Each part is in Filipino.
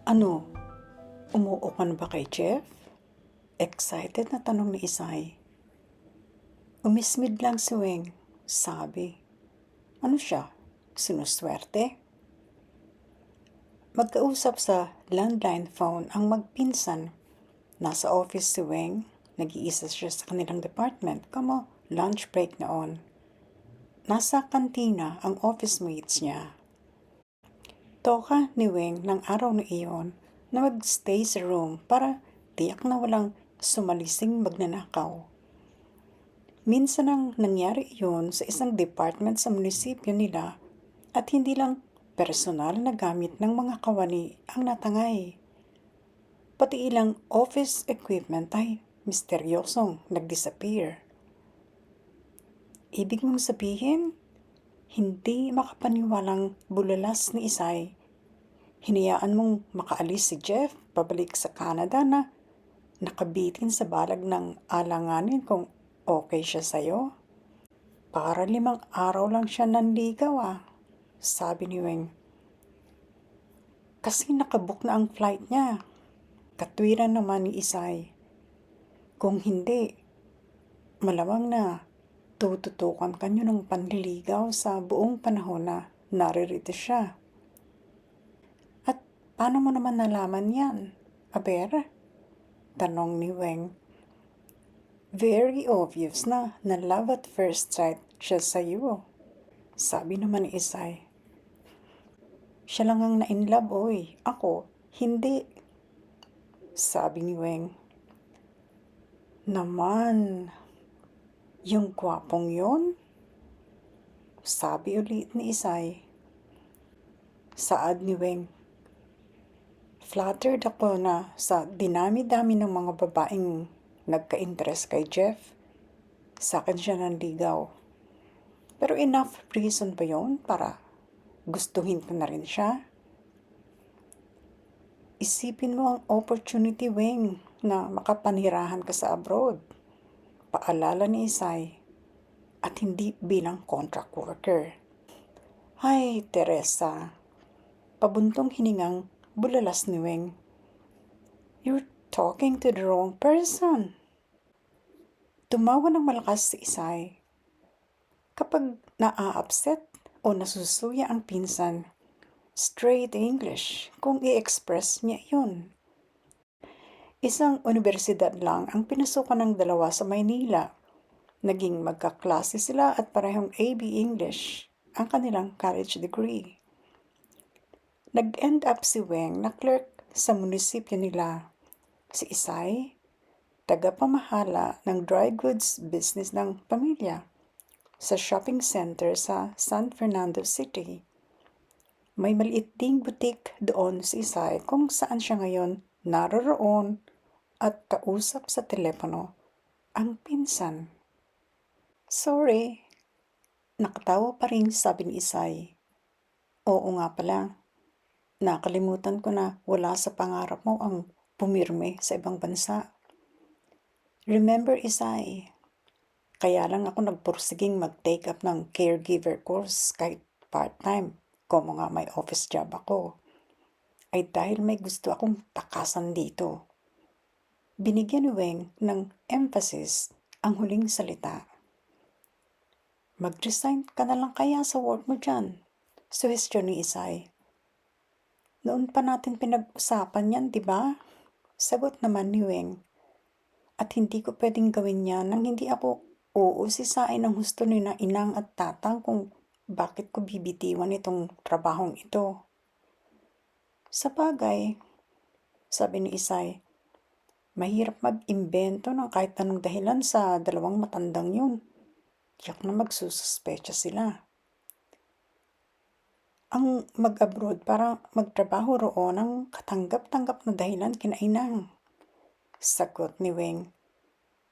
Ano, umuo ka na ba kay Jeff? Excited na tanong ni Isay. Umismid lang si Weng, sabi. Ano siya? Sinuswerte? Magkausap sa landline phone ang magpinsan. Nasa office si Weng, nag-iisa siya sa kanilang department, kamo lunch break noon. Nasa kantina ang office mates niya. Toka ni Weng ng araw na iyon na mag-stay sa room para tiyak na walang sumalising magnanakaw. Minsan ang nangyari iyon sa isang department sa munisipyo nila at hindi lang personal na gamit ng mga kawani ang natangay. Pati ilang office equipment ay misteryosong nag-disappear. Ibig mong sabihin, hindi makapaniwalang bulalas ni Isay. Hinayaan mong makaalis si Jeff pabalik sa Canada na nakabitin sa balag ng alanganin kung okay siya sa'yo? Para 5 araw lang siya nanligaw sabi ni Weng. Kasi nakabook na ang flight niya. Katwiran naman ni Isay. Kung hindi, malamang na tututukan kanyo ng panliligaw sa buong panahon na naririto siya. At paano mo naman nalaman yan, Aber? Tanong ni Weng. Very obvious na love at first sight siya sa iyo, sabi naman ni Isay. Siya lang ang na-inlove, oy. Ako, hindi, sabi ni Weng. Naman, yung gwapong yon? Sabi ulit ni Isay. Saad ni Weng. Flattered ako na sa dinami-dami ng mga babaeng nagka-interest kay Jeff. Sa akin siya nanligaw. Pero enough reason ba yon para gustuhin ko na rin siya? Isipin mo ang opportunity, Weng, na makapanirahan ka sa abroad. Paalala ni Isay. At hindi bilang contract worker. Ay, Teresa. Pabuntong hiningang bulalas ni Weng. You're talking to the wrong person. Tumawa ng malakas si Isay. Kapag naa-upset o nasusuya ang pinsan, straight English kung i-express niya yun. Isang universidad lang ang pinasukan ng dalawa sa Maynila. Naging magkaklase sila at parehong AB English ang kanilang college degree. Nag-end up si Weng na clerk sa munisipyo nila. Si Isay, tagapamahala ng dry goods business ng pamilya sa shopping center sa San Fernando City. May maliit ding boutique doon si Isay kung saan siya ngayon naroroon at kausap sa telepono ang pinsan. Sorry, nakatawa pa rin sabi ni Isay. Oo nga pala, nakalimutan ko na wala sa pangarap mo ang pumirme sa ibang bansa. Remember, Isay, kaya lang ako nagpursiging mag-take up ng caregiver course kahit part-time. Como nga may office job ako. Ay dahil may gusto akong takasan dito. Binigyan ni Weng ng emphasis ang huling salita. Mag-resign ka na lang kaya sa work mo dyan, suhestyon ni Isay. Noon pa natin pinag-usapan yan, di ba? Sagot naman ni Weng. At hindi ko pwedeng gawin yan nang hindi ako uusisain ng husto ni na inang at tatang kung bakit ko bibitiwan itong trabahong ito. Sa bagay, sabi ni Isay, mahirap mag-imbento ng kahit anong dahilan sa dalawang matandang yun. Tiyak na magsususpecha sila. Ang mag-abroad para magtrabaho roon ang katanggap-tanggap na dahilan kina inang. Sagot ni Weng.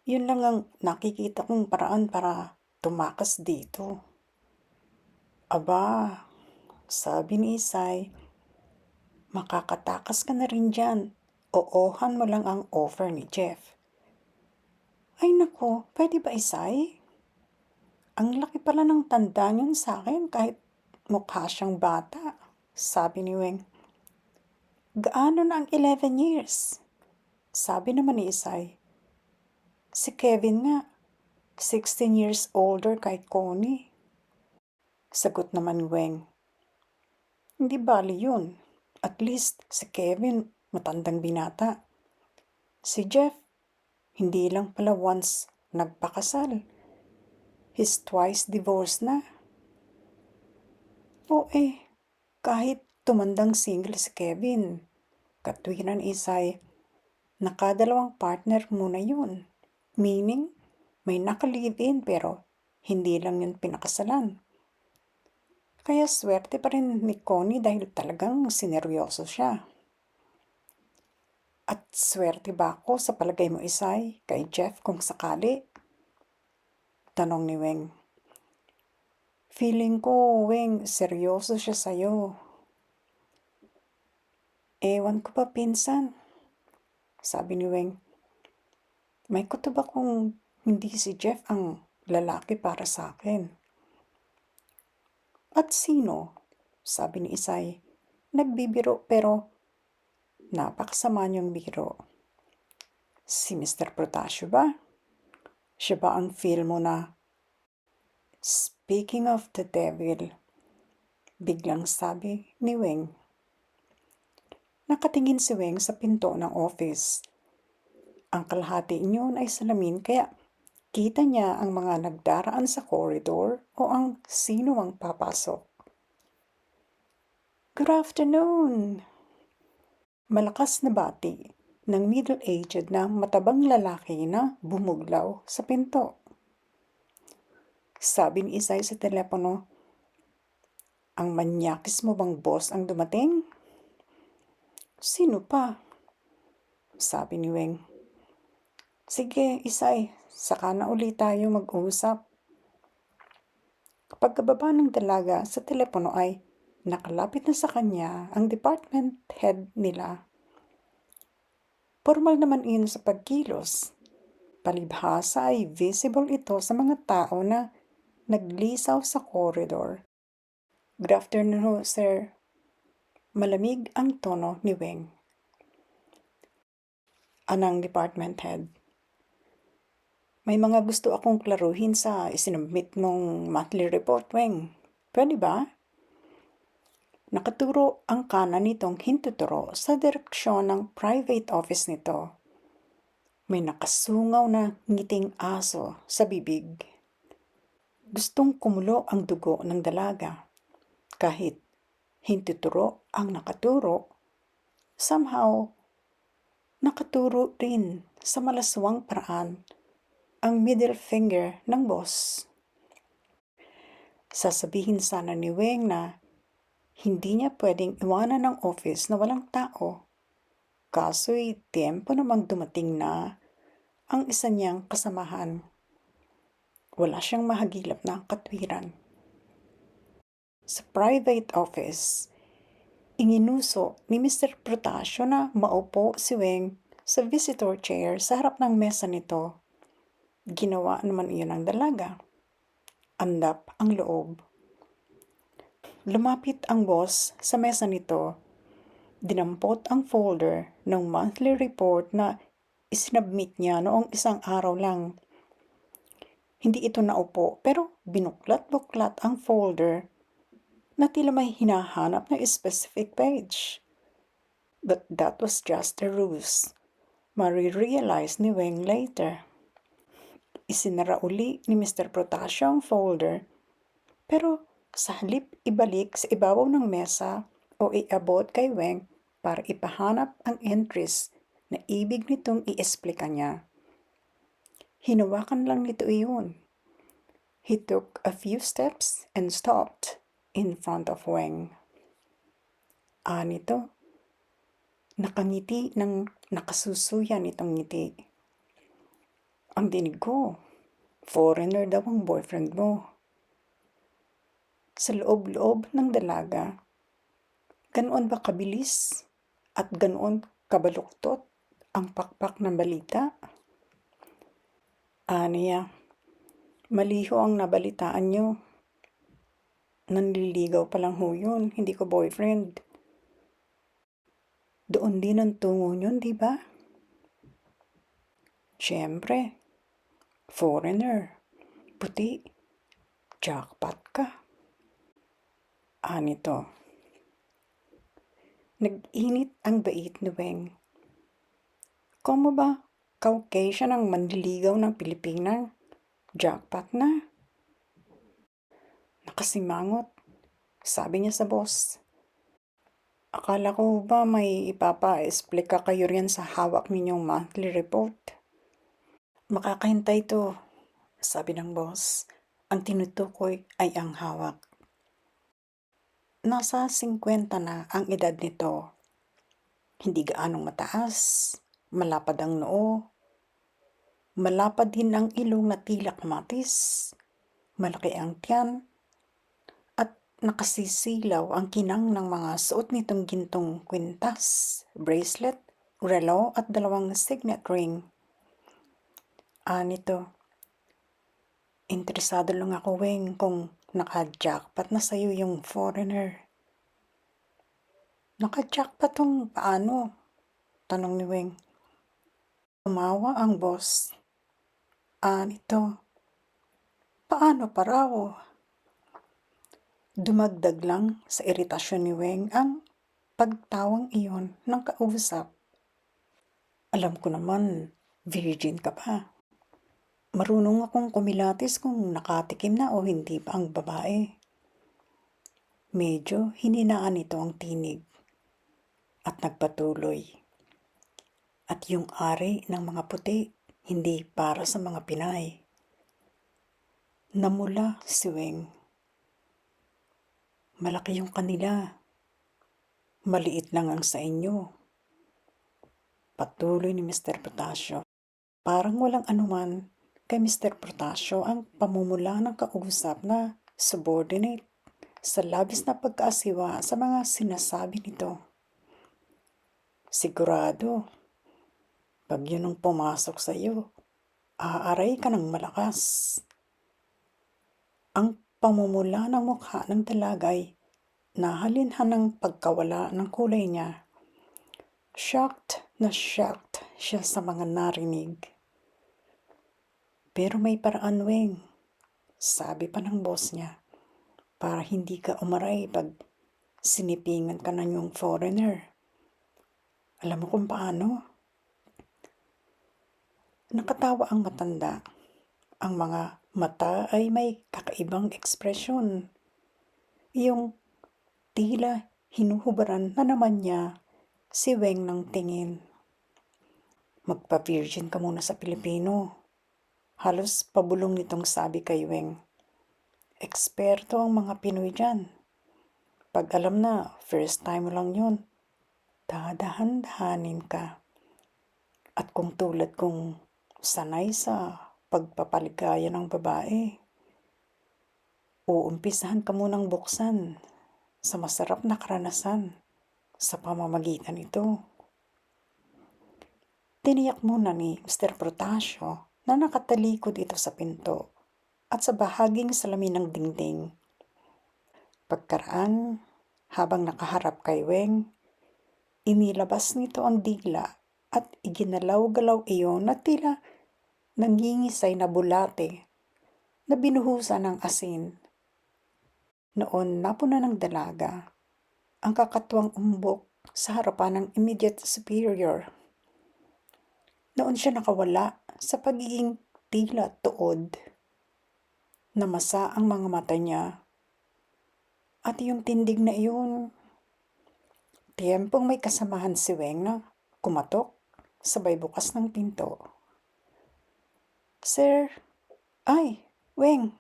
Yun lang ang nakikita kong paraan para tumakas dito. Aba, sabi ni Isay, makakatakas ka na rin dyan. Oohan mo lang ang offer ni Jeff. Ay nako, pwede ba Isay? Ang laki pala ng tanda niyon sa akin kahit mukha siyang bata, sabi ni Weng. Gaano na ang 11 years? Sabi naman ni Isay. Si Kevin nga, 16 years older kay Connie. Sagot naman ni Weng. Hindi bali yun. At least si Kevin matandang binata. Si Jeff, hindi lang pala once nagpakasal. He's twice divorced na. Kahit tumandang single si Kevin, katwiran Isay, nakadalawang partner muna yun. Meaning, may naka-live-in pero hindi lang yun pinakasalan. Kaya swerte pa rin ni Connie dahil talagang sineryoso siya. At swerte ba ako sa palagay mo, Isay, kay Jeff kung sakali? Tanong ni Weng. Feeling ko, Weng, seryoso siya sa'yo. Ewan ko ba, pinsan? Sabi ni Weng. May kutob akong hindi si Jeff ang lalaki para sa akin. At sino? Sabi ni Isay. Nagbibiro pero napakasama niyong biro. Si Mr. Protasio ba? Siya ba ang feel mo na? Speaking of the devil, biglang sabi ni Weng. Nakatingin si Weng sa pinto ng office. Ang kalahati niyon ay salamin kaya kita niya ang mga nagdaraan sa corridor o ang sino ang papasok. Good afternoon! Malakas na bati ng middle-aged na matabang lalaki na bumuglaw sa pinto. Sabi ni Isay sa telepono, ang manyakis mo bang boss ang dumating? Sino pa? Sabi ni Weng. Sige, Isay, saka na ulit tayo mag-uusap. Kapag kababa ng dalaga sa telepono ay nakalapit na sa kanya ang department head nila. Formal naman iyon sa pagkilos. Palibhasa ay visible ito sa mga tao na naglisaw sa corridor. Good afternoon, sir. Malamig ang tono ni Weng. Anang department head? May mga gusto akong klaruhin sa isinubmit mong monthly report, Weng. Pwede ba? Nakaturo ang kanan nitong hintuturo sa direksyon ng private office nito. May nakasungaw na ngiting aso sa bibig. Gustong kumulo ang dugo ng dalaga. Kahit hintuturo ang nakaturo, somehow nakaturo rin sa malaswang paraan ang middle finger ng boss. Sasabihin sana ni Weng na hindi niya pwedeng iwanan ng office na walang tao. Kaso'y tiempo namang dumating na ang isa niyang kasamahan. Wala siyang mahagilap na katwiran. Sa private office, inginuso ni Mr. Protasio na maupo si Weng sa visitor chair sa harap ng mesa nito. Ginawa naman iyon ng dalaga. Andap ang loob. Lumapit ang boss sa mesa nito. Dinampot ang folder ng monthly report na isinabmit niya noong isang araw lang. Hindi ito naupo pero binuklat-buklat ang folder na tila may hinahanap na specific page. But that was just a ruse. Marirealize ni Weng later. Isinara uli ni Mr. Protasio ang folder pero sa halip ibalik sa ibabaw ng mesa o iabot kay Weng para ipahanap ang entries na ibig nitong iesplika niya. Hinawakan lang nito iyon. He took a few steps and stopped in front of Weng. Nito, nakangiti ng nakasusuyan itong ngiti. Ang dinig ko, foreigner daw ang boyfriend mo. Sa loob-loob ng dalaga, ganoon ba kabilis at ganoon kabaluktot ang pakpak ng balita? Niya, maliho ang nabalitaan nyo. Nanliligaw pa lang ho yun, hindi ko boyfriend. Doon din ang tungo niyon, di ba? Siyempre, foreigner, puti, jackpot ka. Nito. Nag-init ang bait ni Weng. Komo ba? Caucasian ang manliligaw ng Pilipina. Jackpot na. Nakasimangot. Sabi niya sa boss. Akala ko ba may ipapa-explica kayo riyan sa hawak ninyong monthly report? Makakahintay to, sabi ng boss. Ang tinutukoy ay ang hawak. Nasa 50 na ang edad nito. Hindi gaanong mataas, malapad ang noo, malapad din ang ilong na tila kamatis, malaki ang tiyan, at nakasisilaw ang kinang ng mga suot nitong gintong kwintas, bracelet, relo at 2 signet ring. Nito. Interesado lang ako, Weng, kung naka-jackpot na sa'yo yung foreigner. Naka-jackpot tong paano? Tanong ni Weng. Tumawa ang boss. Nito. Paano pa raw? Dumagdag lang sa iritasyon ni Weng ang pagtawang iyon ng kausap. Alam ko naman, virgin ka pa. Marunong akong kumilatis kung nakatikim na o hindi pa ang babae. Medyo hininaan nito ang tinig at nagpatuloy. At yung ari ng mga puti, hindi para sa mga Pinay. Namula si Weng. Malaki yung kanila. Maliit lang ang sa inyo. Patuloy ni Mr. Protasio. Parang walang anuman kay Mr. Protasio ang pamumula ng kausap na subordinate sa labis na pagkaasiwa sa mga sinasabi nito. Sigurado, pag yun ang pumasok sa iyo, aaray ka ng malakas. Ang pamumula ng mukha ng dalaga ay nahalinhan ng pagkawala ng kulay niya. Shocked na shocked siya sa mga narinig. Pero may paraan, Weng, sabi pa ng boss niya, para hindi ka umaray pag sinipingan ka ng yung foreigner. Alam mo kung paano? Nakatawa ang matanda. Ang mga mata ay may kakaibang ekspresyon. Yung tila hinuhubaran na naman niya si Weng ng tingin. Magpa-virgin ka muna sa Pilipino. Halos pabulong nitong sabi kay Weng. Eksperto ang mga Pinoy dyan. Pag alam na, first time lang yun, dadahan-dahanin ka. At kung tulad kong sanay sa pagpapaligaya ng babae, uumpisahan ka munang buksan sa masarap na karanasan sa pamamagitan ito. Tiniyak muna ni Mr. Protasio na nakatalikod ito sa pinto at sa bahaging salamin ng dingding. Pagkaraan, habang nakaharap kay Weng, inilabas nito ang dila at iginalaw-galaw iyon na tila nangingisay na bulate na binuhusan ng asin. Noon napuna ng dalaga ang kakatuwang umbok sa harapan ng immediate superior. Noon siya nakawala sa pagiging tila tuod. Namasa ang mga mata niya. At yung tindig na iyon, tiyempong may kasamahan si Weng na kumatok, sabay bukas ng pinto. Sir, ay, Weng,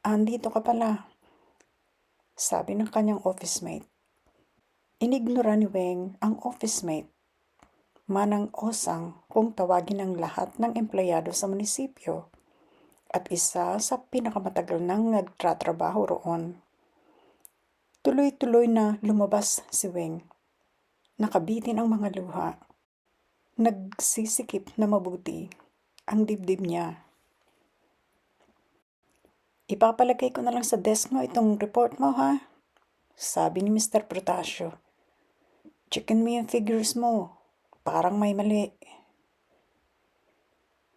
andito ka pala, sabi ng kanyang office mate. Inignora ni Weng ang office mate. Manang osang kung tawagin ang lahat ng empleyado sa munisipyo at isa sa pinakamatagal nang nagtratrabaho roon. Tuloy-tuloy na lumabas si Weng. Nakabitin ang mga luha. Nagsisikip na mabuti ang dibdib niya. Ipapalagay ko na lang sa desk mo itong report mo, ha? Sabi ni Mr. Protasio. Checkin mo yung figures mo. Parang may mali.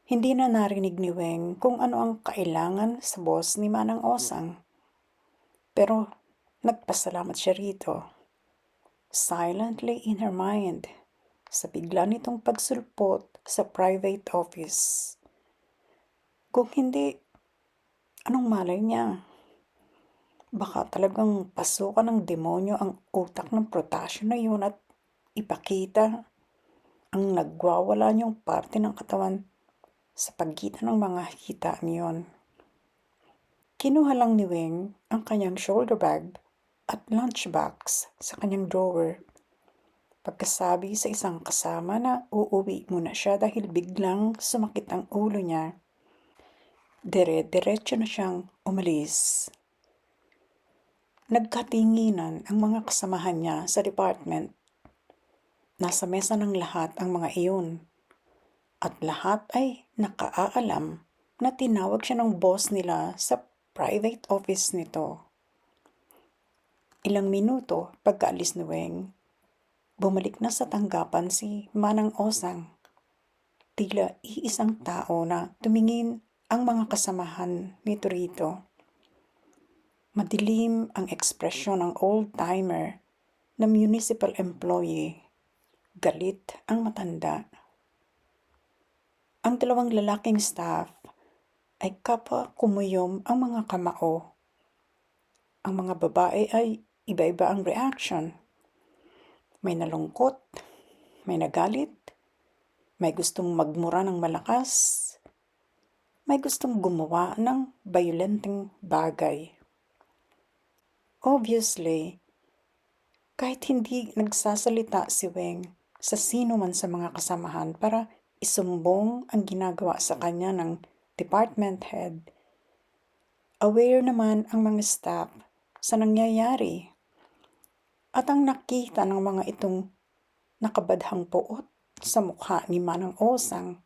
Hindi na narinig ni Weng kung ano ang kailangan sa boss ni Manang Osang. Pero nagpasalamat siya rito. Silently in her mind, sa bigla nitong pagsulpot sa private office. Kung hindi, anong malay niya? Baka talagang pasukan ng demonyo ang utak ng protasyo na yun at ipakita ang nagwawala niyong parte ng katawan sa pagitan ng mga hita niyon. Kinuha lang ni Weng ang kanyang shoulder bag at lunchbox sa kanyang drawer. Pagkasabi sa isang kasama na uuwi muna siya dahil biglang sumakit ang ulo niya, dire-diretso na siyang umalis. Nagkatinginan ang mga kasamahan niya sa department. Nasa mesa ng lahat ang mga iyon. At lahat ay nakaalam na tinawag siya ng boss nila sa private office nito. Ilang minuto pagkaalis ni Weng, bumalik na sa tanggapan si Manang Osang. Tila iisang tao na tumingin ang mga kasamahan nito rito. Madilim ang ekspresyon ng old-timer na municipal employee. Galit ang matanda. Ang dalawang lalaking staff ay kapwa kumuyom ang mga kamao. Ang mga babae ay iba-iba ang reaction. May nalungkot, may nagalit, may gustong magmura ng malakas, may gustong gumawa ng bayolenteng bagay. Obviously, kahit hindi nagsasalita si Weng sa sino man sa mga kasamahan para isumbong ang ginagawa sa kanya ng department head, aware naman ang mga staff sa nangyayari at ang nakita ng mga itong nakabadhang puot sa mukha ni Manang Osang.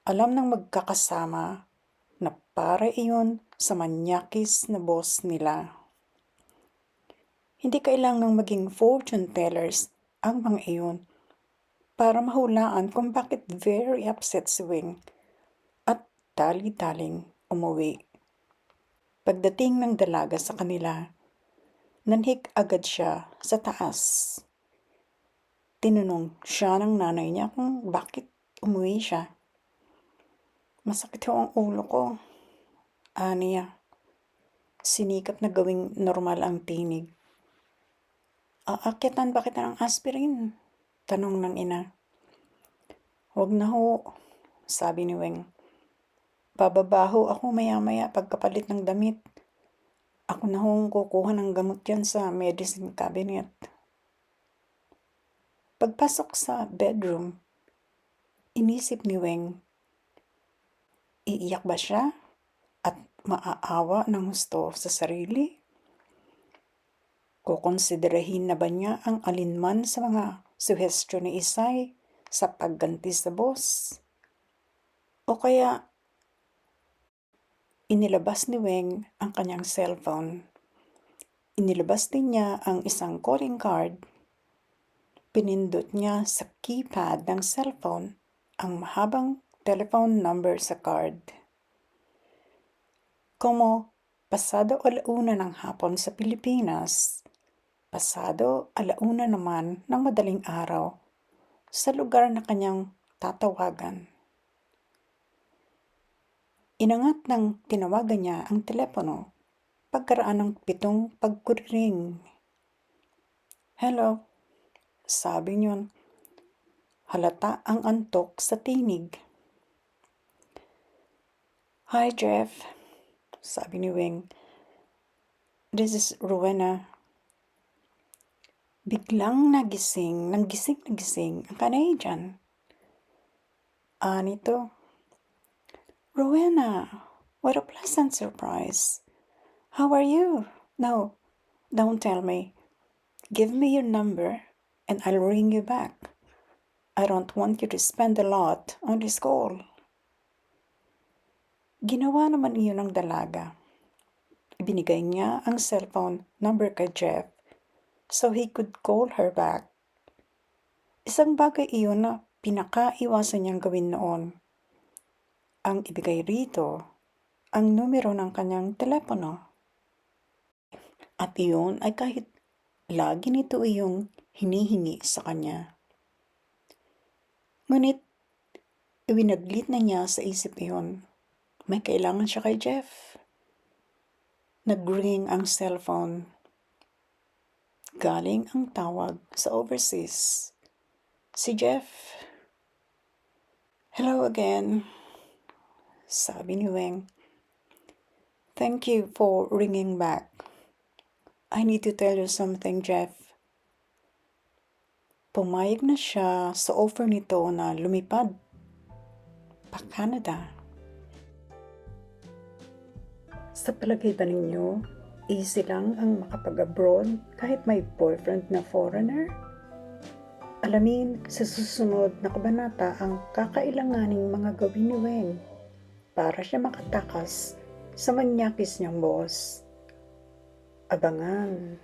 Alam ng magkakasama na para iyon sa manyakis na boss nila. Hindi kailangang maging fortune tellers ang mga iyon para mahulaan kung bakit very upset si Weng at dali-daling umuwi. Pagdating ng dalaga sa kanila, nanhik agad siya sa taas. Tinanong siya ng nanay niya kung bakit umuwi siya. Masakit ho ang ulo ko, aniya. Sinikap na gawing normal ang tinig. Aakyatan ba kita ng aspirin? Tanong ng ina. Huwag na ho, sabi ni Weng. Bababaho ako maya-maya pagkapalit ng damit. Ako na hong kukuha ng gamot yan sa medicine cabinet. Pagpasok sa bedroom, inisip ni Weng, iiyak ba siya at maaawa ng husto sa sarili? Kukonsiderahin na ba niya ang alinman sa mga suhestyon ni Isay sa pagganti sa boss? O kaya inilabas ni Weng ang kanyang cellphone. Inilabas din niya ang isang calling card. Pinindot niya sa keypad ng cellphone ang mahabang telephone number sa card. Como pasado 1:00 ng hapon sa Pilipinas, pasado 1:00 naman ng madaling araw sa lugar na kanyang tatawagan. Inangat ng tinawagan niya ang telepono pagkaraan ng 7 pagkuring. Hello, sabi niyon. Halata ang antok sa tinig. Hi Jeff, sabi ni Weng. This is Rowena. Biglang nagising ang Canadian. Nito. Rowena, what a pleasant surprise. How are you? No, don't tell me. Give me your number and I'll ring you back. I don't want you to spend a lot on this call. Ginawa naman iyon ng dalaga. Ibinigay niya ang cellphone number kay Jeff so he could call her back. Isang bagay iyon na pinakaiwasan niyang gawin noon. Ang ibigay rito, ang numero ng kanyang telepono. At iyon ay kahit lagi nito iyong hinihingi sa kanya. Ngunit, iwinaglit na niya sa isip iyon. May kailangan siya kay Jeff. Nag-ring ang cellphone. Galing ang tawag sa overseas. Si Jeff. Hello again, sabi ni Weng. Thank you for ringing back. I need to tell you something, Jeff. Pumayag na siya sa offer nito na lumipad pa Canada. Sa palagay ba ninyo, easy lang ang makapag-abroad kahit may boyfriend na foreigner? Alamin sa susunod na kabanata ang kakailanganing mga gawin ni Weng para siya makatakas sa manyakis niyang boss. Abangan!